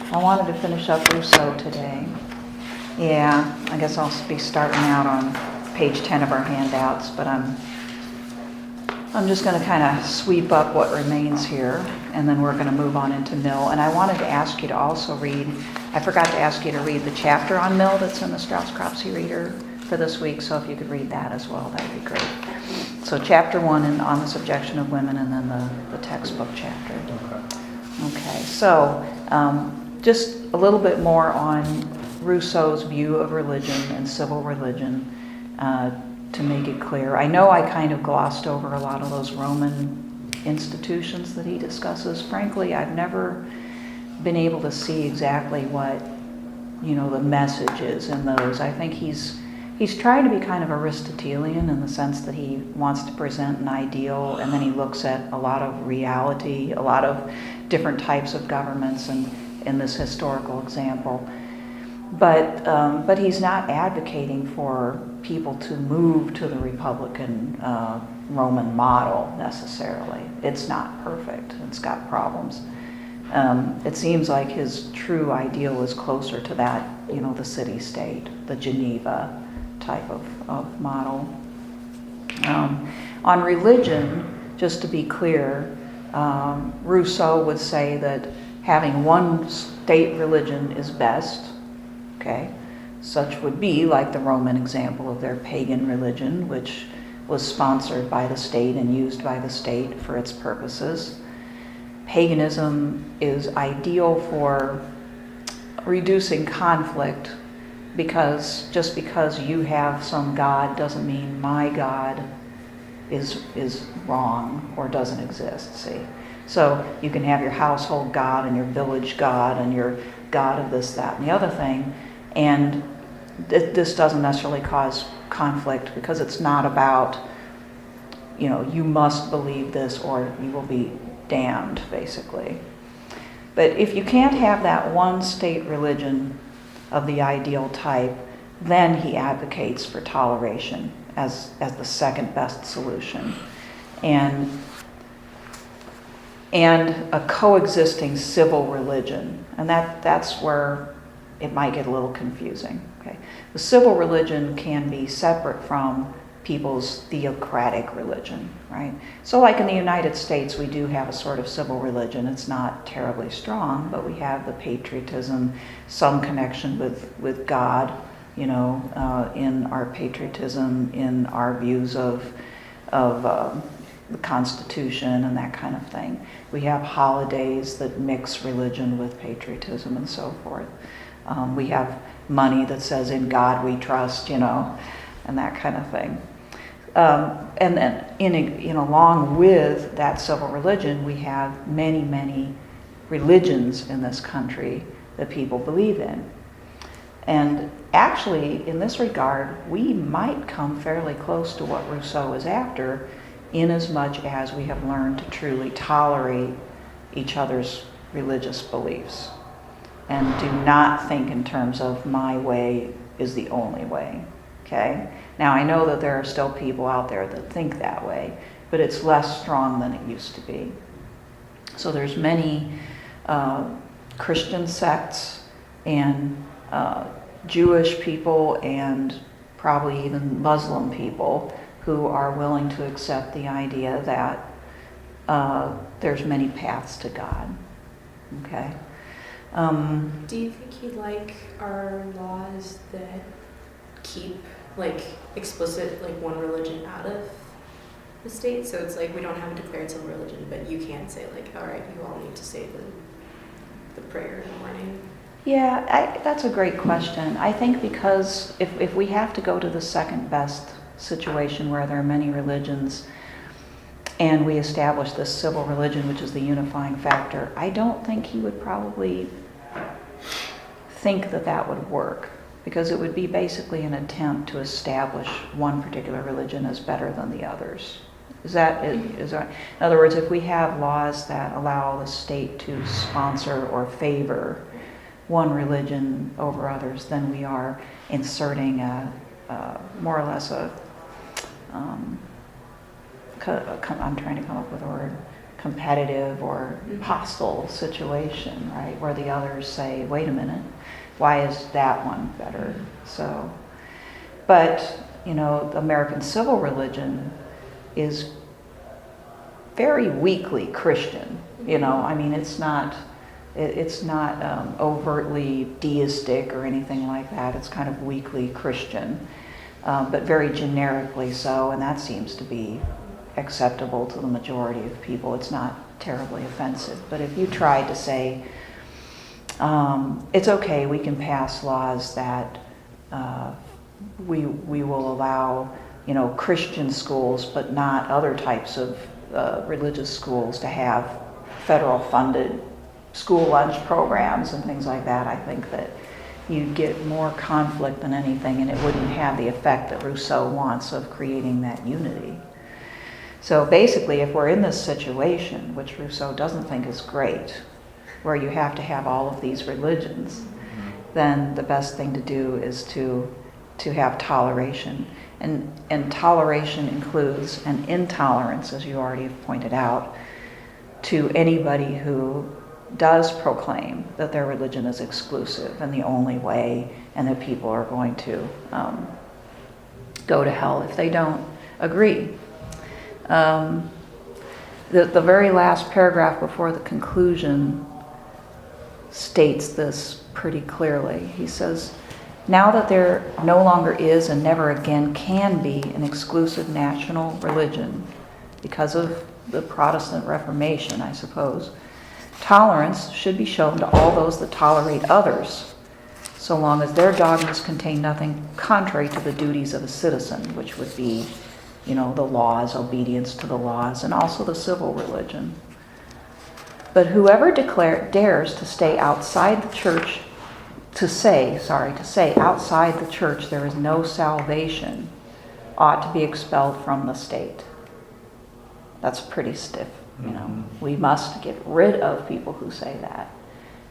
I wanted to finish up Rousseau today. Yeah, I guess I'll be starting out on page 10 of our handouts, but I'm just going to kind of sweep up what remains here, and then we're going to move on into Mill. And I wanted to ask you to also read, I forgot to ask you to read the chapter on Mill that's in the Strauss-Cropsey Reader for this week, so if you could read that as well, that would be great. So chapter 1 on the subjection of women, and then the textbook chapter. Okay, so just a little bit more on Rousseau's view of religion and civil religion to make it clear. I know I kind of glossed over a lot of those Roman institutions that he discusses. Frankly, I've never been able to see exactly what, the message is in those. I think he's tried to be kind of Aristotelian in the sense that he wants to present an ideal, and then he looks at a lot of reality, a lot of different types of governments, and in this historical example. But he's not advocating for people to move to the Republican Roman model necessarily. It's not perfect. It's got problems. It seems like his true ideal is closer to that, the city-state, the Geneva type of model. On religion, just to be clear, Rousseau would say that having one state religion is best. Okay, such would be like the Roman example of their pagan religion, which was sponsored by the state and used by the state for its purposes. Paganism is ideal for reducing conflict, because just because you have some god doesn't mean my god is wrong or doesn't exist, see? So you can have your household god and your village god and your god of this, that, and the other thing, and this doesn't necessarily cause conflict, because it's not about, you must believe this or you will be damned, basically. But if you can't have that one state religion of the ideal type, then he advocates for toleration as the second best solution. And a coexisting civil religion. And that's where it might get a little confusing. Okay, the civil religion can be separate from people's theocratic religion, right? So like in the United States, we do have a sort of civil religion. It's not terribly strong, but we have the patriotism, some connection with God, in our patriotism, in our views of the Constitution and that kind of thing. We have holidays that mix religion with patriotism and so forth. We have money that says, "In God we trust," and that kind of thing. And then, along with that civil religion, we have many, many religions in this country that people believe in. And actually, in this regard, we might come fairly close to what Rousseau is after, in as much as we have learned to truly tolerate each other's religious beliefs and do not think in terms of my way is the only way. Okay? Now, I know that there are still people out there that think that way, but it's less strong than it used to be. So there's many Christian sects and Jewish people and probably even Muslim people who are willing to accept the idea that there's many paths to God. Okay? Do you think he'd like our laws that keep explicit one religion out of the state? So it's we don't have a declared civil religion, but you can say all right, you all need to say the prayer in the morning. Yeah, that's a great question. I think because if we have to go to the second best situation where there are many religions and we establish this civil religion, which is the unifying factor, I don't think he would probably think that would work, because it would be basically an attempt to establish one particular religion as better than the others. Is that in other words, if we have laws that allow the state to sponsor or favor one religion over others, then we are inserting more or less I'm trying to come up with a word, competitive or hostile situation, right? Where the others say, wait a minute, why is that one better? So, but, you know, the American civil religion is very weakly Christian, you know, I mean, it's not overtly deistic or anything like that. It's kind of weakly Christian, but very generically so, and that seems to be acceptable to the majority of people. It's not terribly offensive. But if you tried to say, it's okay, we can pass laws that we will allow, you know, Christian schools, but not other types of religious schools to have federal funded school lunch programs and things like that, I think that you'd get more conflict than anything, and it wouldn't have the effect that Rousseau wants of creating that unity. So basically, if we're in this situation, which Rousseau doesn't think is great, where you have to have all of these religions, then the best thing to do is to have toleration. And toleration includes an intolerance, as you already have pointed out, to anybody who does proclaim that their religion is exclusive and the only way, and that people are going to go to hell if they don't agree. The very last paragraph before the conclusion states this pretty clearly. He says, now that there no longer is and never again can be an exclusive national religion because of the Protestant Reformation, I suppose, tolerance should be shown to all those that tolerate others, so long as their dogmas contain nothing contrary to the duties of a citizen, which would be, you know, the laws, obedience to the laws, and also the civil religion. But whoever dares to stay outside the church, to say outside the church there is no salvation, ought to be expelled from the state. That's pretty stiff, you know. We must get rid of people who say that.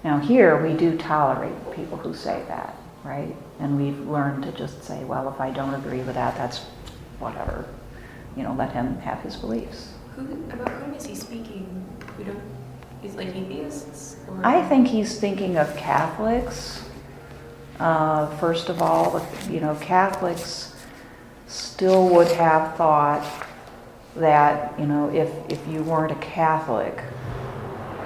Now here we do tolerate people who say that, right? And we've learned to just say, well, if I don't agree with that, that's whatever. You know, let him have his beliefs. About whom is he speaking? He's like atheists? Or? I think he's thinking of Catholics. First of all, you know, Catholics still would have thought that, you know, if you weren't a Catholic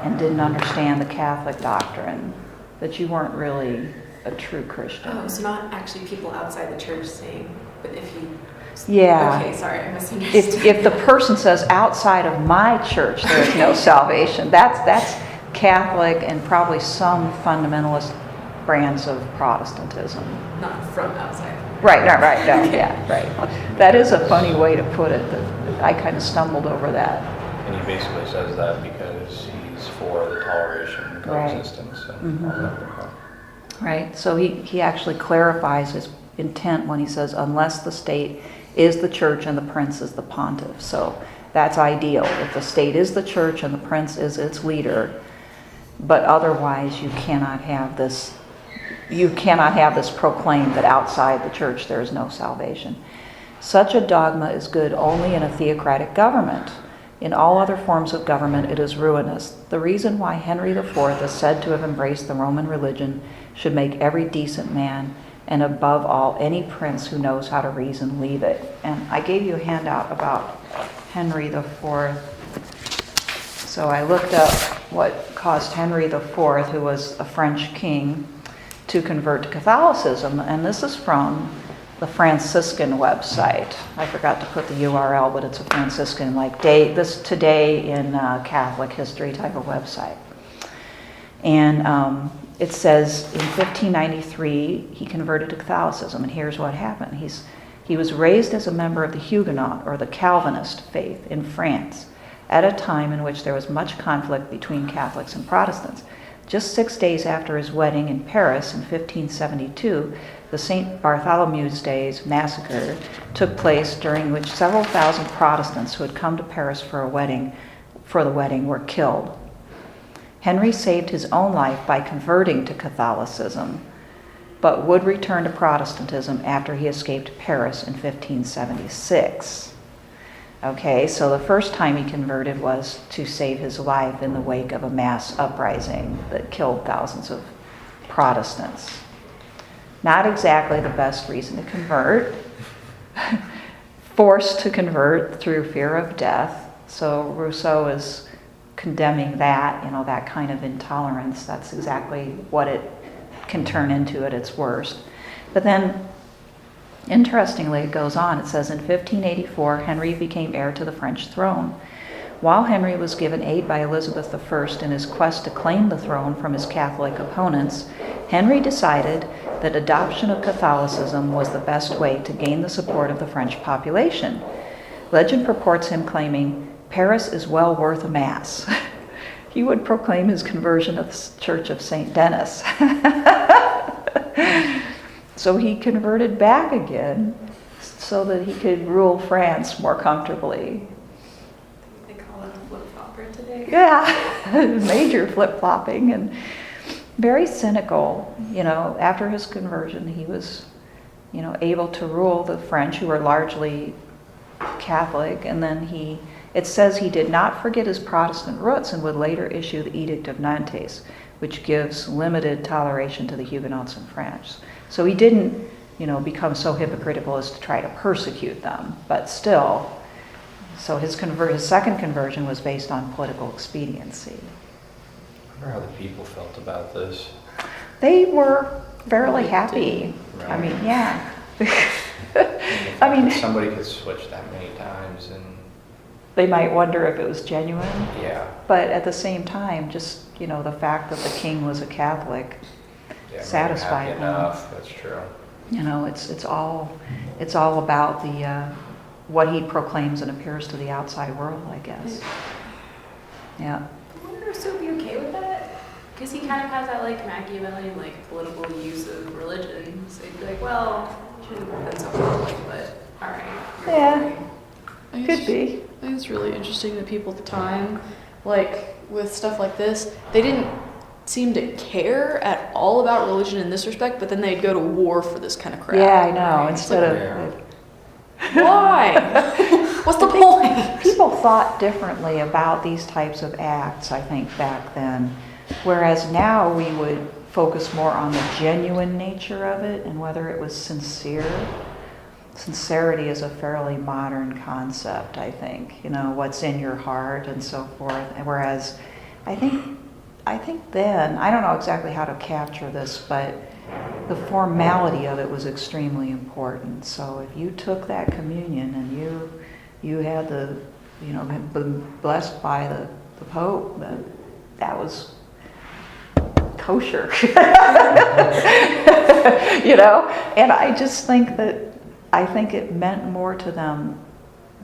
and didn't understand the Catholic doctrine, that you weren't really a true Christian. Oh, so not actually people outside the church saying, but if you... Yeah. Okay, sorry, I misunderstood. If the person says outside of my church there is no salvation, that's Catholic and probably some fundamentalist brands of Protestantism. Not from outside. Right, no, yeah, right. That is a funny way to put it. That I kind of stumbled over that. And he basically says that because he's for the toleration and coexistence and all that. Right, so he actually clarifies his intent when he says, unless the state is the church and the prince is the pontiff. So that's ideal. If the state is the church and the prince is its leader, but otherwise you cannot have this proclaimed that outside the church there is no salvation. Such a dogma is good only in a theocratic government. In all other forms of government it is ruinous. The reason why Henry IV is said to have embraced the Roman religion should make every decent man, and above all, any prince who knows how to reason, leave it. And I gave you a handout about Henry IV. So I looked up what caused Henry IV, who was a French king, to convert to Catholicism. And this is from the Franciscan website. I forgot to put the URL, but it's a Franciscan, like this today in Catholic history type of website. And it says in 1593 he converted to Catholicism, and here's what happened. He was raised as a member of the Huguenot or the Calvinist faith in France at a time in which there was much conflict between Catholics and Protestants. Just 6 days after his wedding in Paris in 1572, the St. Bartholomew's Days massacre took place, during which several thousand Protestants who had come to Paris for the wedding were killed. Henry saved his own life by converting to Catholicism, but would return to Protestantism after he escaped Paris in 1576. Okay, so the first time he converted was to save his life in the wake of a mass uprising that killed thousands of Protestants. Not exactly the best reason to convert. Forced to convert through fear of death. So Rousseau is condemning that, that kind of intolerance. That's exactly what it can turn into at its worst. But then, interestingly, it goes on. It says, in 1584, Henry became heir to the French throne. While Henry was given aid by Elizabeth I in his quest to claim the throne from his Catholic opponents, Henry decided that adoption of Catholicism was the best way to gain the support of the French population. Legend purports him claiming, "Paris is well worth a mass." He would proclaim his conversion of the Church of St. Denis. So he converted back again so that he could rule France more comfortably. They call it a flip-flopper today. Yeah, major flip-flopping and very cynical. After his conversion, he was, able to rule the French, who were largely Catholic, and then it says he did not forget his Protestant roots and would later issue the Edict of Nantes, which gives limited toleration to the Huguenots in France. So he didn't, become so hypocritical as to try to persecute them, but still. So his second conversion was based on political expediency. I wonder how the people felt about this. They were fairly happy. Right. I mean, yeah. I mean, somebody could switch that many times, and They might wonder if it was genuine. yeah, But at the same time, just, the fact that the king was a Catholic yeah, satisfied happy them. enough. That's true. It's all about the what he proclaims and appears to the outside world, I guess. Yeah. Would Rousseau be okay with that? Because he kind of has that Machiavellian political use of religion. So he'd be like, well, shouldn't have been so Catholic, but all right. Yeah. I Could be. I think it's really interesting that people at the time, with stuff like this, they didn't seem to care at all about religion in this respect, but then they'd go to war for this kind of crap. Yeah, I know. Instead Yeah. of Why? What's the point? people thought differently about these types of acts, I think, back then. Whereas now we would focus more on the genuine nature of it and whether it was sincere. Sincerity is a fairly modern concept, I think. What's in your heart and so forth. Whereas I think then, I don't know exactly how to capture this, but the formality of it was extremely important. So if you took that communion and you had been blessed by the Pope, that was kosher. And I just think it meant more to them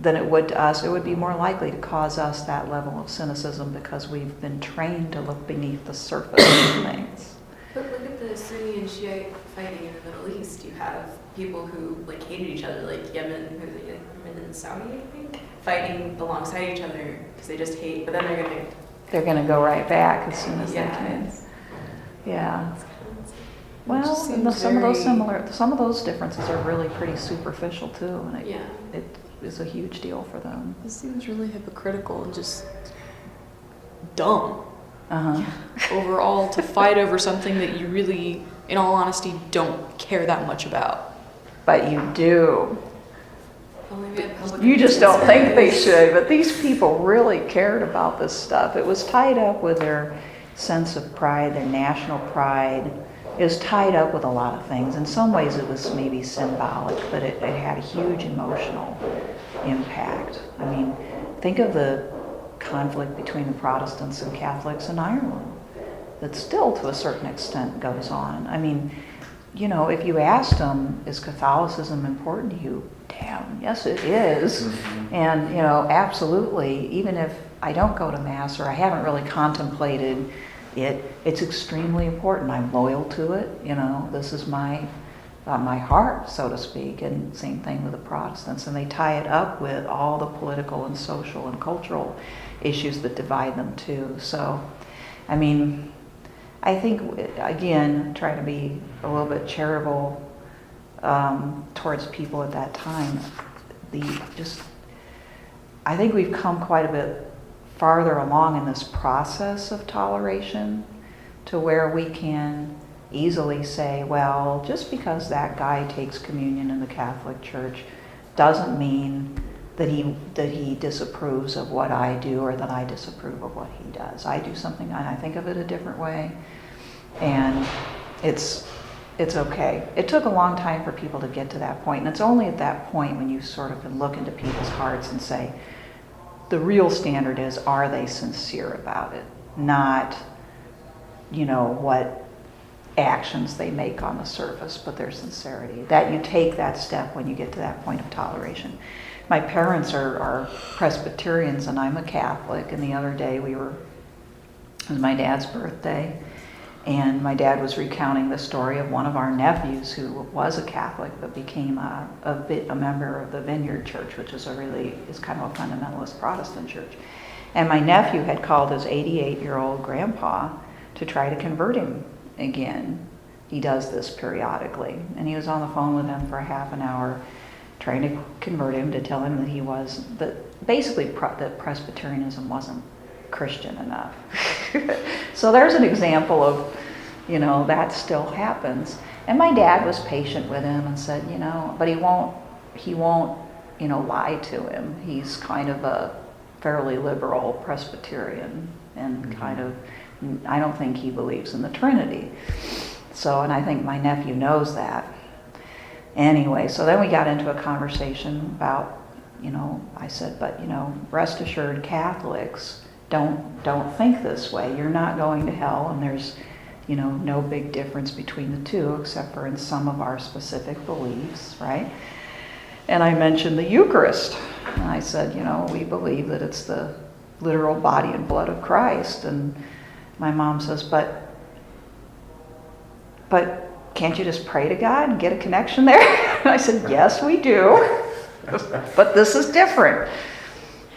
than it would to us. It would be more likely to cause us that level of cynicism because we've been trained to look beneath the surface of things. But look at the Sunni and Shiite fighting in the Middle East. You have people who hated each other, like Yemen and Saudi, I think, fighting alongside each other because they just hate. But then They're going to go right back as soon as they yeah, can. it's- Yeah. It Well, just and seems some of those differences are really pretty superficial too, and yeah. it is a huge deal for them. This seems really hypocritical and just dumb Uh-huh. overall to fight over something that you really, in all honesty, don't care that much about. But you do. Well, maybe a public You just don't think they service. should, but these people really cared about this stuff. It was tied up with their sense of pride, their national pride. It was tied up with a lot of things. In some ways it was maybe symbolic, but it had a huge emotional impact. I mean, think of the conflict between the Protestants and Catholics in Ireland that still to a certain extent goes on. I mean, if you asked them, is Catholicism important to you? Damn, yes it is. Mm-hmm. And, absolutely, even if I don't go to Mass or I haven't really contemplated it, it's extremely important. I'm loyal to it. This is my heart, so to speak. And same thing with the Protestants. And they tie it up with all the political and social and cultural issues that divide them too. So, I mean, I think, again, trying to be a little bit charitable I think we've come quite a bit farther along in this process of toleration to where we can easily say, well, just because that guy takes communion in the Catholic Church doesn't mean that he disapproves of what I do or that I disapprove of what he does. I do something and I think of it a different way, and it's okay. It took a long time for people to get to that point, and it's only at that point when you sort of can look into people's hearts and say, the real standard is, are they sincere about it? Not, what actions they make on the surface, but their sincerity. That you take that step when you get to that point of toleration. My parents are Presbyterians and I'm a Catholic, and the other day it was my dad's birthday, and my dad was recounting the story of one of our nephews who was a Catholic but became a member of the Vineyard Church, which is kind of a fundamentalist Protestant church. And my nephew had called his 88-year-old grandpa to try to convert him again. He does this periodically. And he was on the phone with him for a half an hour trying to convert him, to tell him that basically that Presbyterianism wasn't Christian enough. So there's an example of, that still happens. And my dad was patient with him and said, but he won't, lie to him. He's kind of a fairly liberal Presbyterian and kind of, I don't think he believes in the Trinity. So, and I think my nephew knows that. Anyway, so then we got into a conversation about, I said, but, rest assured Catholics don't think this way. You're not going to hell, and there's, no big difference between the two, except for in some of our specific beliefs, right? And I mentioned the Eucharist. And I said, we believe that it's the literal body and blood of Christ. And my mom says, but can't you just pray to God and get a connection there? And I said, yes, we do. But this is different.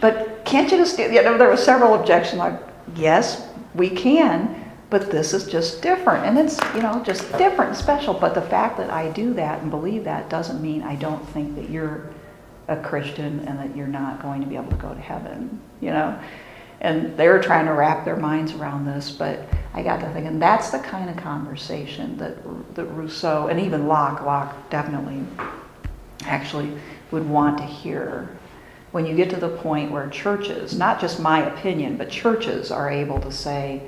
But can't you just do, there were several objections, like, yes, we can, but this is just different. And it's, just different and special. But the fact that I do that and believe that doesn't mean I don't think that you're a Christian and that you're not going to be able to go to heaven, And they were trying to wrap their minds around this, but I got to thinking, that's the kind of conversation that Rousseau, and even Locke definitely actually would want to hear. When you get to the point where churches, not just my opinion, but churches are able to say,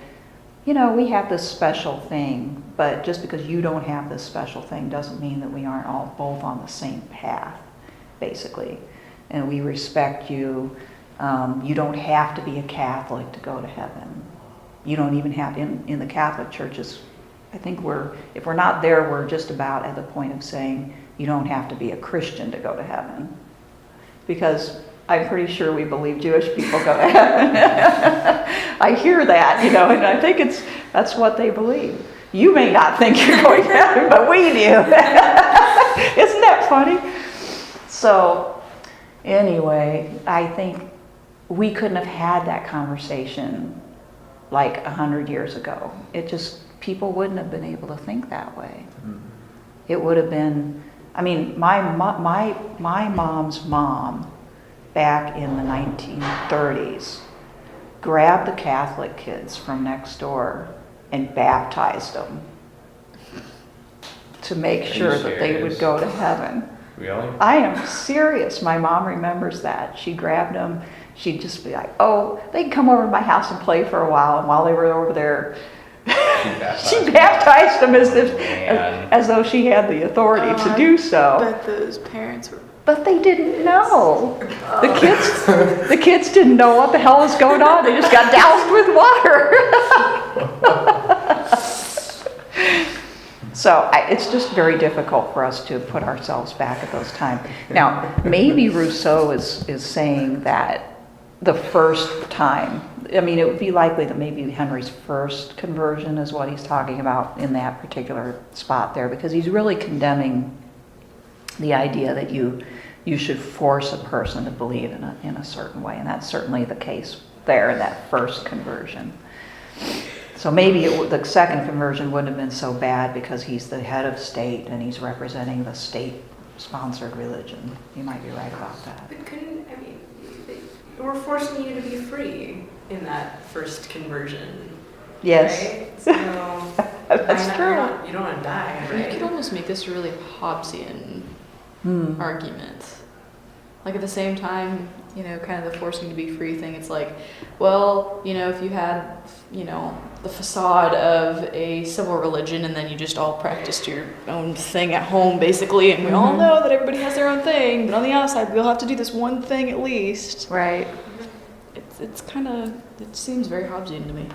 we have this special thing, but just because you don't have this special thing doesn't mean that we aren't all both on the same path, basically. And we respect you. You don't have to be a Catholic to go to heaven. You don't even have, in the Catholic churches, I think if we're not there, we're just about at the point of saying you don't have to be a Christian to go to heaven. Because I'm pretty sure we believe Jewish people go to heaven. I hear that, and I think that's what they believe. You may not think you're going to heaven, but we do. Isn't that funny? So, anyway, I think we couldn't have had that conversation like 100 years ago. People wouldn't have been able to think that way. It would have been, my mom's mom back in the 1930s grabbed the Catholic kids from next door and baptized them to make sure that they would go to heaven. Really? I am serious. My mom remembers that. She grabbed them. She'd just be like, oh, they can come over to my house and play for a while. And while they were over there, she baptized them as though she had the authority to do so. But those parents were... But they didn't know. The kids didn't know what the hell was going on. They just got doused with water. So it's just very difficult for us to put ourselves back at those times. Now, maybe Rousseau is saying that the first time, it would be likely that maybe Henry's first conversion is what he's talking about in that particular spot there, because he's really condemning the idea that you should force a person to believe in a certain way, and that's certainly the case there in that first conversion. So maybe the second conversion wouldn't have been so bad because he's the head of state and he's representing the state-sponsored religion. You might be right about that. But we're forcing you to be free in that first conversion. Yes. Right? So That's true. You don't want to die, You right? could almost make this a really Hobbesian argument. Like at the same time, kind of the forcing to be free thing, it's like, well, if you had, the facade of a civil religion and then you just all practiced your own thing at home, basically, and we all know that everybody has their own thing, but on the outside, we all have to do this one thing at least. Right. It's kind of, it seems very Hobbesian to me.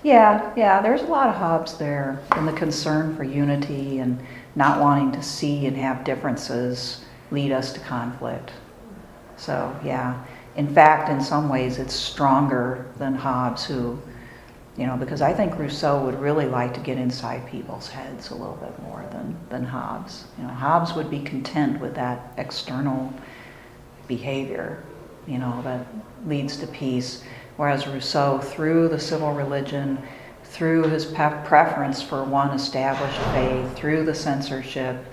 Yeah, there's a lot of Hobbes there, and the concern for unity and not wanting to see and have differences lead us to conflict. So, yeah. In fact, in some ways, it's stronger than Hobbes, who, because I think Rousseau would really like to get inside people's heads a little bit more than Hobbes. Hobbes would be content with that external behavior, that leads to peace. Whereas Rousseau, through the civil religion, through his preference for one established faith, through the censorship,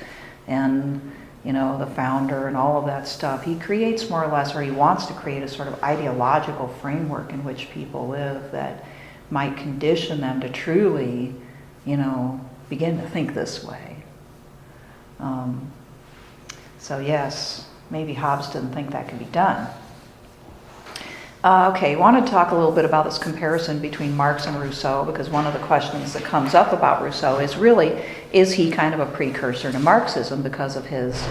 and the founder and all of that stuff, he creates more or less, or he wants to create a sort of ideological framework in which people live that might condition them to truly, begin to think this way. So yes, maybe Hobbes didn't think that could be done. Okay, I want to talk a little bit about this comparison between Marx and Rousseau, because one of the questions that comes up about Rousseau is really, is he kind of a precursor to Marxism because of his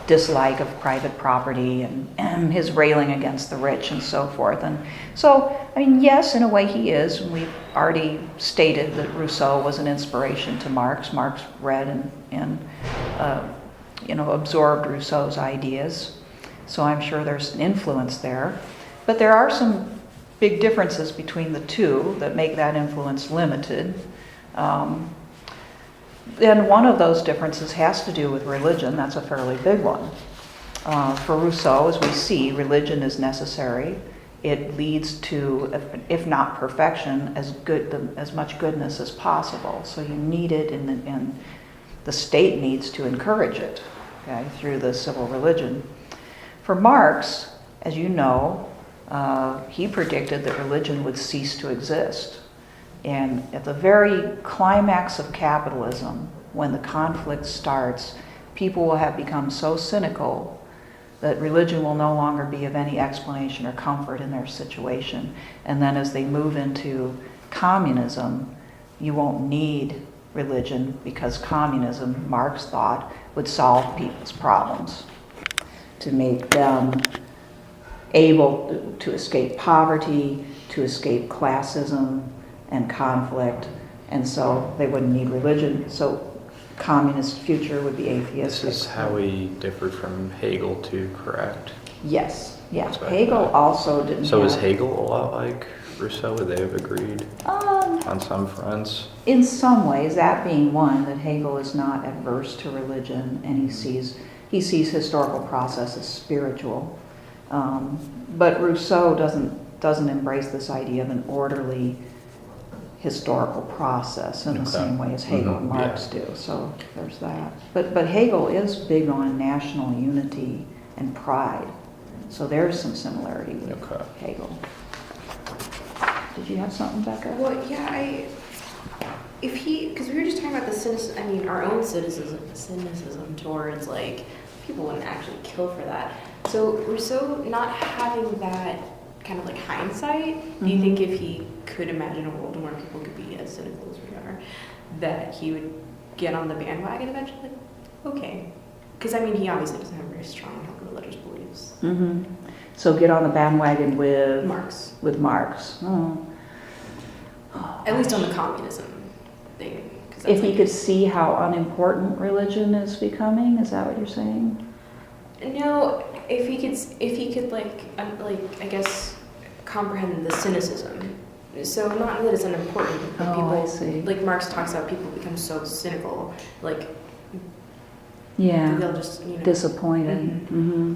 dislike of private property and his railing against the rich and so forth? And so, yes, in a way he is. We've already stated that Rousseau was an inspiration to Marx. Marx read and absorbed Rousseau's ideas. So I'm sure there's an influence there. But there are some big differences between the two that make that influence limited. And one of those differences has to do with religion. That's a fairly big one. For Rousseau, as we see, religion is necessary. It leads to, if not perfection, as much goodness as possible. So you need it, and the state needs to encourage it, okay, through the civil religion. For Marx, as you know, he predicted that religion would cease to exist. And at the very climax of capitalism, when the conflict starts, people will have become so cynical that religion will no longer be of any explanation or comfort in their situation. And then as they move into communism, you won't need religion, because communism, Marx thought, would solve people's problems to make them able to escape poverty, to escape classism and conflict, and so they wouldn't need religion. So communist future would be atheistic. This is how we differed from Hegel too, correct? Yes. That's what I Hegel thought. also didn't So have... is Hegel a lot like Rousseau? Would they have agreed on some fronts? In some ways, that being one, that Hegel is not adverse to religion, and he sees historical process as spiritual. But Rousseau doesn't embrace this idea of an orderly historical process in the same way as Hegel and Marx do. So there's that. But Hegel is big on national unity and pride. So there's some similarity with Hegel. Did you have something, Becca? Well, yeah, because we were just talking about the cynicism, our own cynicism towards, like, people wouldn't actually kill for that. So Rousseau not having that kind of like hindsight, do you think if he could imagine a world where people could be as cynical as we are, that he would get on the bandwagon eventually? Okay. Because, he obviously doesn't have very strong religious beliefs. Mm-hmm. So get on the bandwagon with Marx. With Marx. Oh. At least on the communism thing. If he could see how unimportant religion is becoming, is that what you're saying? No, if he could I guess comprehend the cynicism. So not that it's unimportant, but people, I see. like Marx talks about, people become so cynical, like they'll just disappointed. Mm-hmm.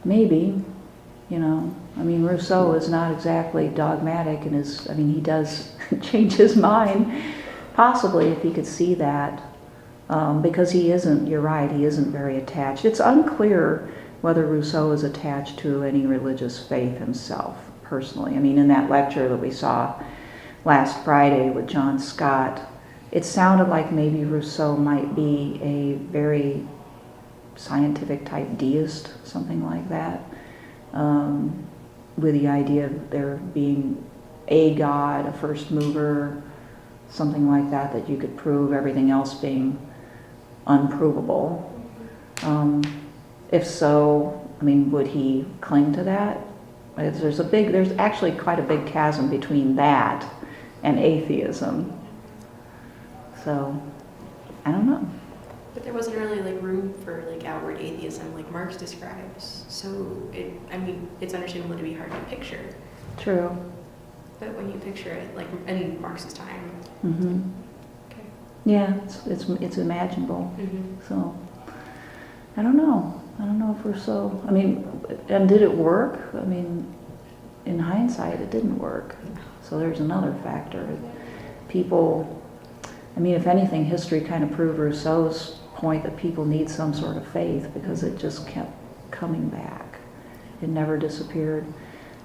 Maybe, Rousseau is not exactly dogmatic in his. He does change his mind, possibly if he could see that. Because he isn't, you're right, he isn't very attached. It's unclear whether Rousseau is attached to any religious faith himself, personally. I mean, in that lecture that we saw last Friday with John Scott, it sounded like maybe Rousseau might be a very scientific type deist, something like that, with the idea of there being a God, a first mover, something like that, that you could prove, everything else being unprovable. If so, I mean, would he cling to that? There's actually quite a big chasm between that and atheism. So, I don't know. But there wasn't really like room for like outward atheism like Marx describes. So it's understandable to be hard to picture. True. But when you picture it, like in Marx's time. Mm-hmm. Okay. Yeah, it's imaginable. Mm-hmm. So, I don't know. I don't know if Rousseau, I mean, and did it work? I mean, in hindsight, it didn't work. So there's another factor. People, I mean, if anything, history kind of proved Rousseau's point that people need some sort of faith because it just kept coming back. It never disappeared.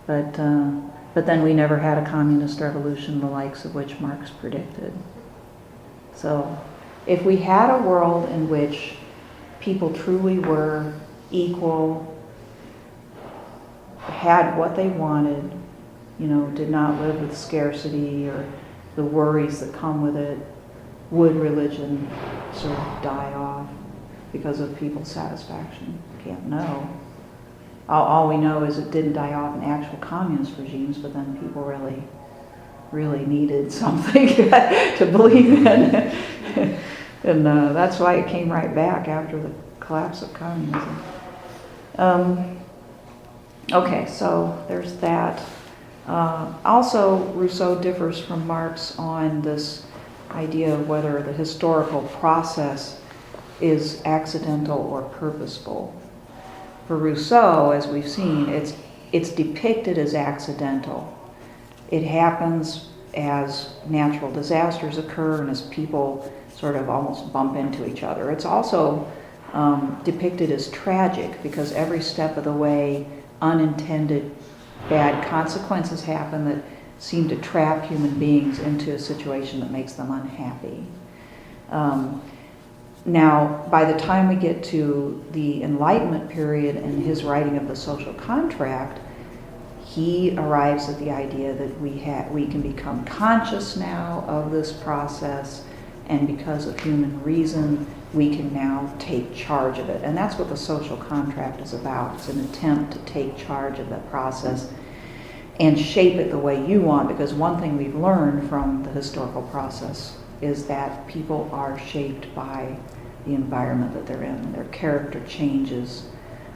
But then we never had a communist revolution, the likes of which Marx predicted. So if we had a world in which people truly were equal, had what they wanted, did not live with scarcity or the worries that come with it, would religion sort of die off because of people's satisfaction? Can't know. All we know is it didn't die off in actual communist regimes, but then people really, really needed something to believe in. And that's why it came right back after the collapse of communism. Okay, so there's that. Also, Rousseau differs from Marx on this idea of whether the historical process is accidental or purposeful. For Rousseau, as we've seen, it's depicted as accidental. It happens as natural disasters occur and as people sort of almost bump into each other. It's also depicted as tragic because every step of the way unintended bad consequences happen that seem to trap human beings into a situation that makes them unhappy. Now, by the time we get to the Enlightenment period and his writing of the social contract, he arrives at the idea that we can become conscious now of this process, and because of human reason, we can now take charge of it. And that's what the social contract is about. It's an attempt to take charge of that process and shape it the way you want, because one thing we've learned from the historical process is that people are shaped by the environment that they're in. Their character changes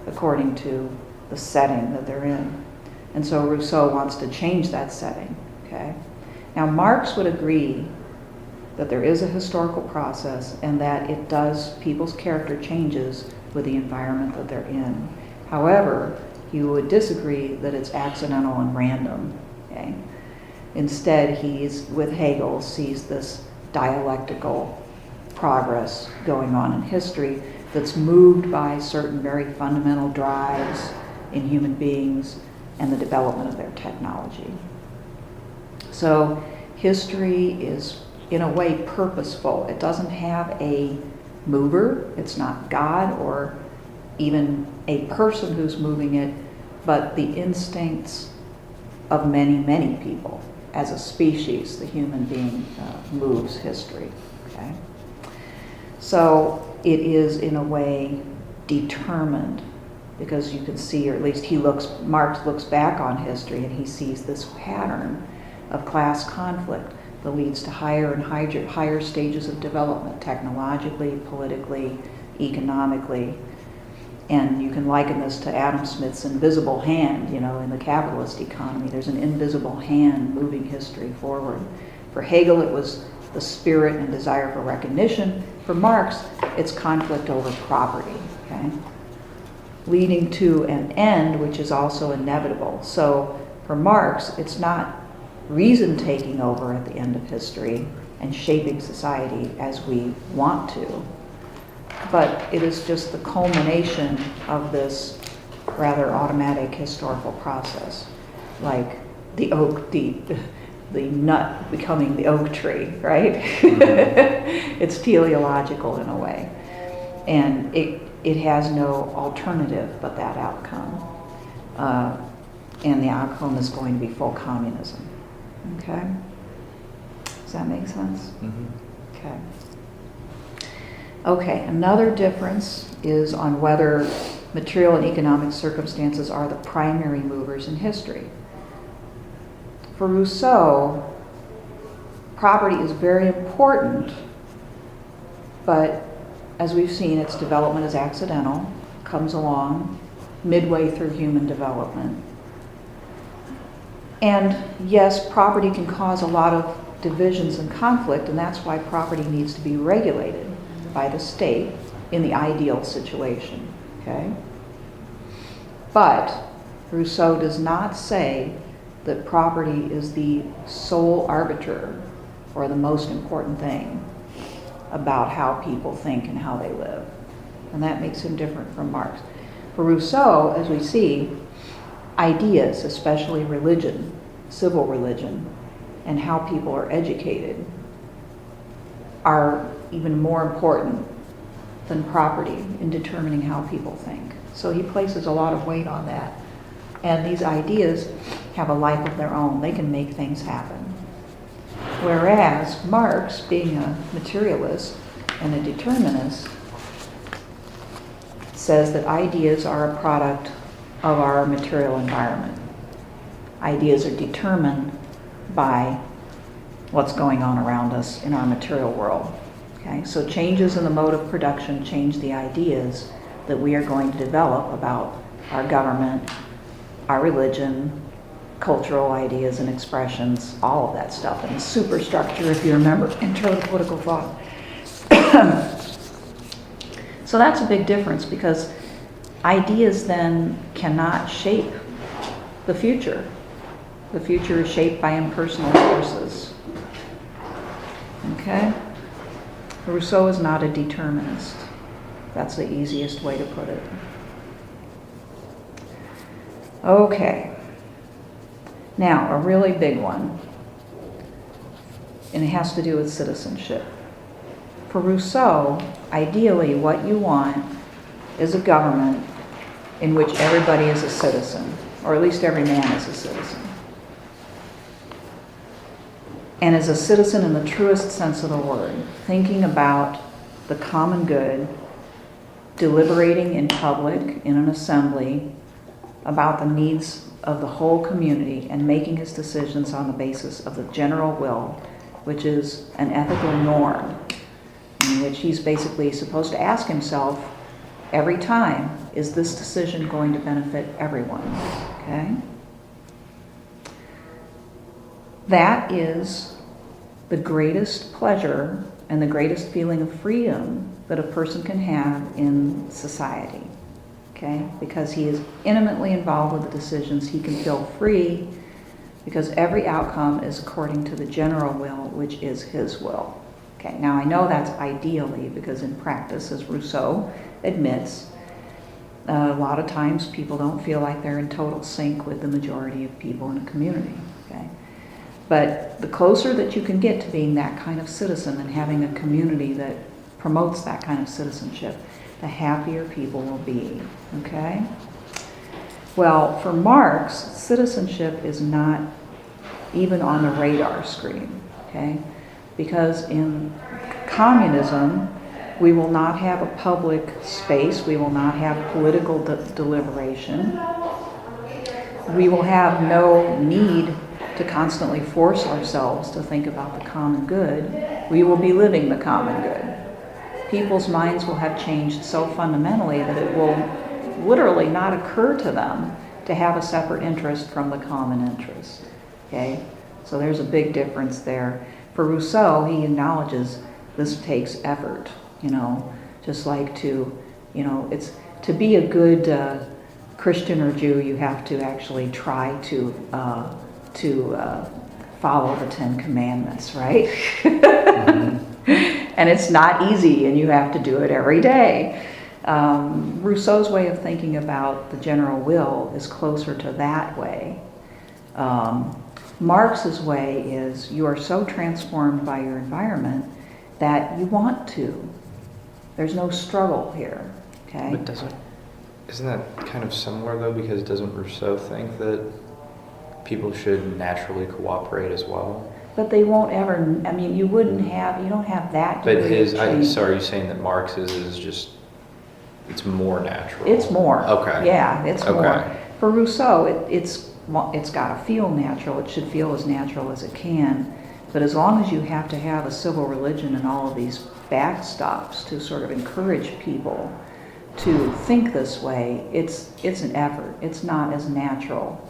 according to the setting that they're in. And so Rousseau wants to change that setting, okay? Now Marx would agree that there is a historical process and that it does, people's character changes with the environment that they're in. However, he would disagree that it's accidental and random, okay? Instead, he's, with Hegel, sees this dialectical progress going on in history that's moved by certain very fundamental drives in human beings and the development of their technology. So history is, in a way, purposeful. It doesn't have a mover. It's not God or even a person who's moving it, but the instincts of many, many people. As a species, the human being moves history, okay? So it is, in a way, determined, because you can see, or at least Marx looks back on history and he sees this pattern of class conflict that leads to higher and higher stages of development, technologically, politically, economically. And you can liken this to Adam Smith's invisible hand, in the capitalist economy. There's an invisible hand moving history forward. For Hegel, it was the spirit and desire for recognition. For Marx, it's conflict over property, okay? Leading to an end which is also inevitable. So for Marx, it's not reason taking over at the end of history and shaping society as we want to, but it is just the culmination of this rather automatic historical process, like the oak, the nut becoming the oak tree, right? It's teleological in a way, and it has no alternative but that outcome, and the outcome is going to be full communism. Okay, does that make sense? Mm-hmm. Okay. Okay, another difference is on whether material and economic circumstances are the primary movers in history. For Rousseau, property is very important, but as we've seen, its development is accidental, comes along midway through human development. And yes, property can cause a lot of divisions and conflict, and that's why property needs to be regulated by the state in the ideal situation, okay? But Rousseau does not say that property is the sole arbiter or the most important thing about how people think and how they live. And that makes him different from Marx. For Rousseau, as we see, ideas, especially religion, civil religion, and how people are educated are even more important than property in determining how people think. So he places a lot of weight on that. And these ideas have a life of their own. They can make things happen. Whereas Marx, being a materialist and a determinist, says that ideas are a product of our material environment. Ideas are determined by what's going on around us in our material world. Okay, so changes in the mode of production change the ideas that we are going to develop about our government, our religion, cultural ideas and expressions, all of that stuff, and the superstructure, if you remember, intro to political thought. So that's a big difference, because ideas then cannot shape the future. The future is shaped by impersonal forces. Okay? Rousseau is not a determinist. That's the easiest way to put it. Okay. Now, a really big one, and it has to do with citizenship. For Rousseau, ideally what you want is a government in which everybody is a citizen, or at least every man is a citizen. And is a citizen in the truest sense of the word, thinking about the common good, deliberating in public, in an assembly, about the needs of the whole community, and making his decisions on the basis of the general will, which is an ethical norm, in which he's basically supposed to ask himself every time, is this decision going to benefit everyone? Okay? That is the greatest pleasure and the greatest feeling of freedom that a person can have in society. Okay? Because he is intimately involved with the decisions, he can feel free because every outcome is according to the general will, which is his will. Okay, now I know that's ideally, because in practice, as Rousseau admits, a lot of times people don't feel like they're in total sync with the majority of people in a community. Okay? But the closer that you can get to being that kind of citizen and having a community that promotes that kind of citizenship, the happier people will be. Okay? Well, for Marx, citizenship is not even on the radar screen. Okay? Because in communism, we will not have a public space, we will not have political deliberation, we will have no need to constantly force ourselves to think about the common good. We will be living the common good. People's minds will have changed so fundamentally that it will literally not occur to them to have a separate interest from the common interest. Okay? So there's a big difference there. For Rousseau, he acknowledges this takes effort, just like it's to be a good Christian or Jew, you have to actually try to follow the 10 Commandments, right? Mm-hmm. And it's not easy, and you have to do it every day. Rousseau's way of thinking about the general will is closer to that way. Marx's way is you are so transformed by your environment that you want to. There's no struggle here, okay? But isn't that kind of similar though? Because doesn't Rousseau think that people should naturally cooperate as well? But they won't ever, I mean, you don't have that But degree of change. so are you saying that Marx's is just, it's more natural? It's more. Okay. Yeah, it's Okay. more. For Rousseau, it's got to feel natural. It should feel as natural as it can. But as long as you have to have a civil religion and all of these backstops to sort of encourage people to think this way, it's an effort. It's not as natural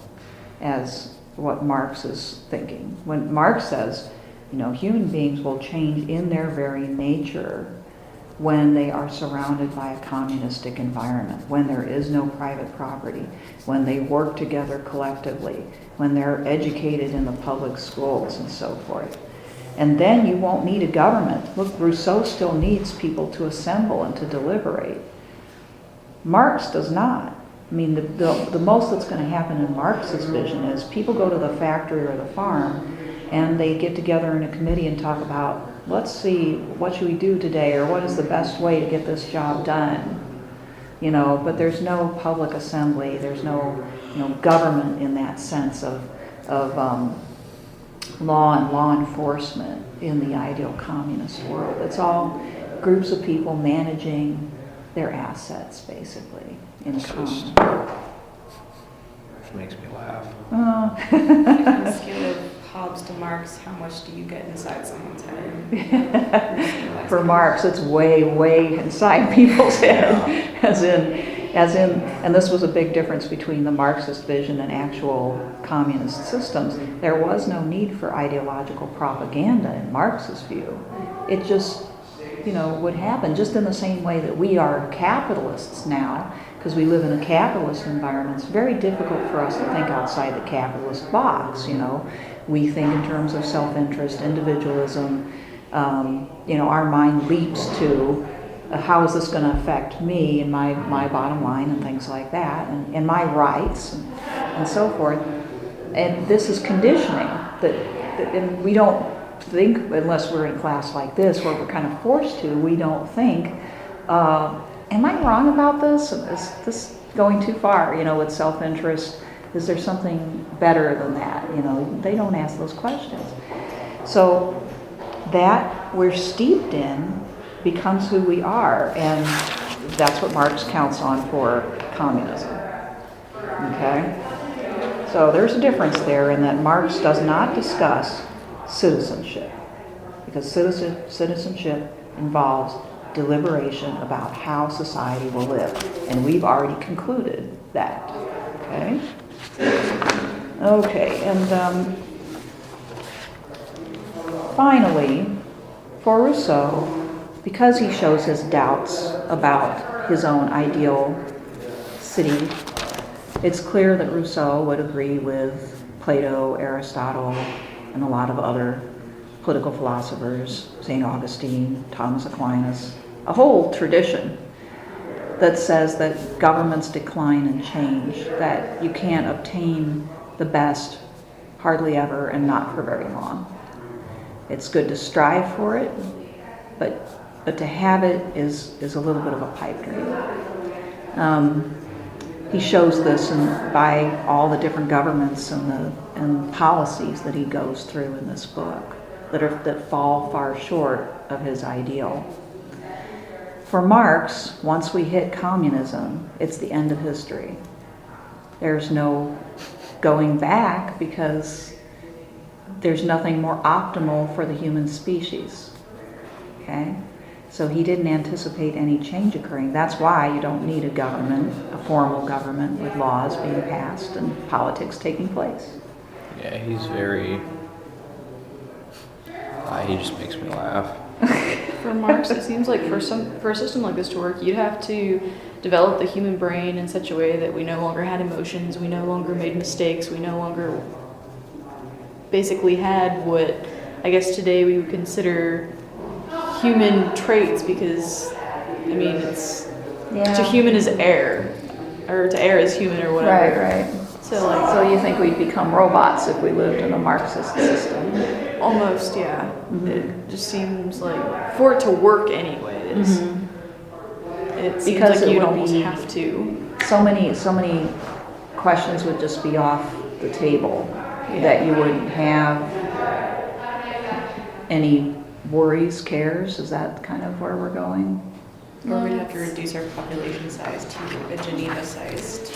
as what Marx is thinking. When Marx says, human beings will change in their very nature when they are surrounded by a communistic environment, when there is no private property, when they work together collectively, when they're educated in the public schools and so forth. And then you won't need a government. Look, Rousseau still needs people to assemble and to deliberate. Marx does not. I mean, the most that's going to happen in Marx's vision is people go to the factory or the farm and they get together in a committee and talk about, let's see, what should we do today, or what is the best way to get this job done? But there's no public assembly, there's no government in that sense of law and law enforcement in the ideal communist world. It's all groups of people managing their assets, basically, in common. Which makes me laugh. On the scale of Hobbes to Marx, how much do you get inside someone's head? For Marx, it's way, way inside people's head, as in, and this was a big difference between the Marxist vision and actual communist systems. There was no need for ideological propaganda in Marx's view. It just, would happen just in the same way that we are capitalists now, because we live in a capitalist environment. It's very difficult for us to think outside the capitalist box, We think in terms of self-interest, individualism. Our mind leaps to how is this going to affect me and my bottom line and things like that, and my rights and so forth. And this is conditioning and we don't think, unless we're in class like this where we're kind of forced to, we don't think, am I wrong about this? Is this going too far, with self-interest? Is there something better than that? They don't ask those questions. So that we're steeped in becomes who we are, and that's what Marx counts on for communism. Okay? So there's a difference there in that Marx does not discuss citizenship, because citizenship involves deliberation about how society will live, and we've already concluded that. Okay? Okay, and finally, for Rousseau, because he shows his doubts about his own ideal city, it's clear that Rousseau would agree with Plato, Aristotle, and a lot of other political philosophers, St. Augustine, Thomas Aquinas, a whole tradition that says that governments decline and change, that you can't obtain the best hardly ever and not for very long. It's good to strive for it, but to have it is a little bit of a pipe dream. He shows this by all the different governments and policies that he goes through in this book that fall far short of his ideal. For Marx, once we hit communism, it's the end of history. There's no going back because there's nothing more optimal for the human species. Okay? So he didn't anticipate any change occurring. That's why you don't need a government, a formal government with laws being passed and politics taking place. Yeah, he's very... he just makes me laugh. For Marx, it seems like for a system like this to work, you'd have to develop the human brain in such a way that we no longer had emotions, we no longer made mistakes, we no longer basically had what I guess today we would consider human traits, because I mean it's Yeah. To human is air, or to err is human or whatever. Right. So like So you think we'd become robots if we lived in a Marxist system? almost, yeah. Mhm. It just seems like for it to work anyways, it seems Because like it you'd would almost be- have to. So many questions would just be off the table, that you wouldn't have any worries, cares. Is that kind of where we're going? Or we'd have to reduce our population size to a Geneva-sized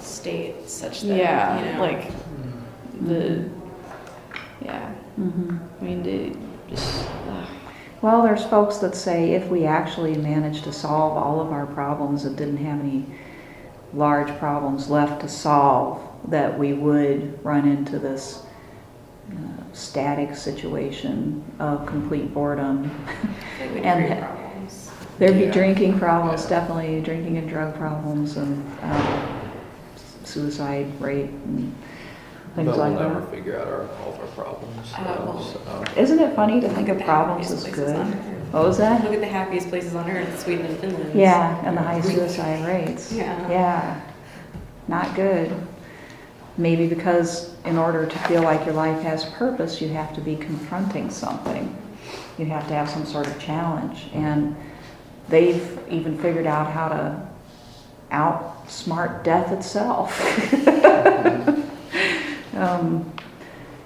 state, such that Yeah, you know, like the yeah. Mm-hmm. I mean, just Well, there's folks that say if we actually managed to solve all of our problems and didn't have any large problems left to solve, that we would run into this static situation of complete boredom. like we'd And- create problems. There'd be Yeah. drinking problems, Yeah. definitely drinking and drug problems, and suicide rate and things But like we'll never that. figure out all of our problems. Well, so. Isn't it funny to think Look of at the problems happiest as places good? on Earth. What was that? Look at the happiest places on earth, Sweden and Finland. Yeah, and the high suicide rates. Yeah. Yeah, not good. Maybe because in order to feel like your life has purpose, you have to be confronting something. You have to have some sort of challenge. And they've even figured out how to outsmart death itself.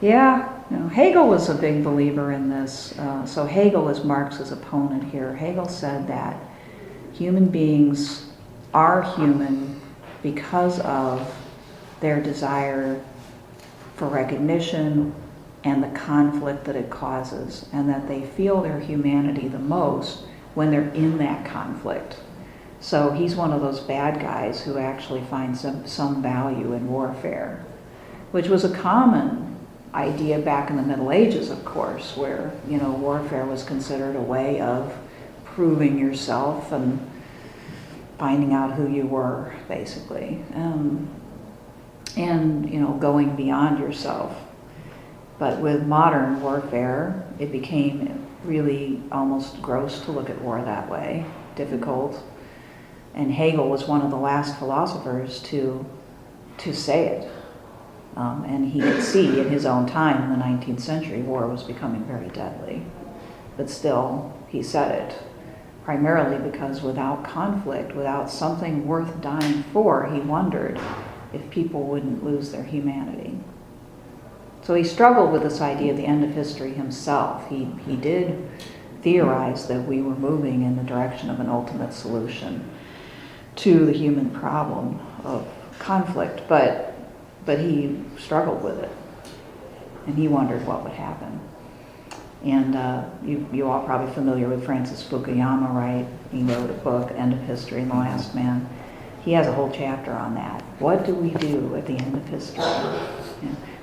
Yeah, Hegel was a big believer in this. So Hegel is Marx's opponent here. Hegel said that human beings are human because of their desire for recognition and the conflict that it causes, and that they feel their humanity the most when they're in that conflict. So he's one of those bad guys who actually finds some value in warfare, which was a common idea back in the Middle Ages, of course, where, warfare was considered a way of proving yourself and finding out who you were, basically. And going beyond yourself. But with modern warfare, it became really almost gross to look at war that way, difficult. And Hegel was one of the last philosophers to say it. And he could see in his own time, in the 19th century, war was becoming very deadly. But still, he said it, primarily because without conflict, without something worth dying for, he wondered if people wouldn't lose their humanity. So he struggled with this idea of the end of history himself. He did theorize that we were moving in the direction of an ultimate solution to the human problem of conflict, but he struggled with it, and he wondered what would happen. And you all probably familiar with Francis Fukuyama, right? He wrote a book, End of History and the Last Man. He has a whole chapter on that. What do we do at the end of history?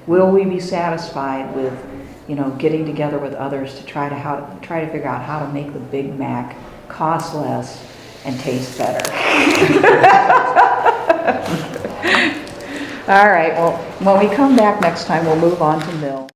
Will we be satisfied with, getting together with others to try to figure out how to make the Big Mac cost less and taste better? All right. Well, when we come back next time, we'll move on to Mill.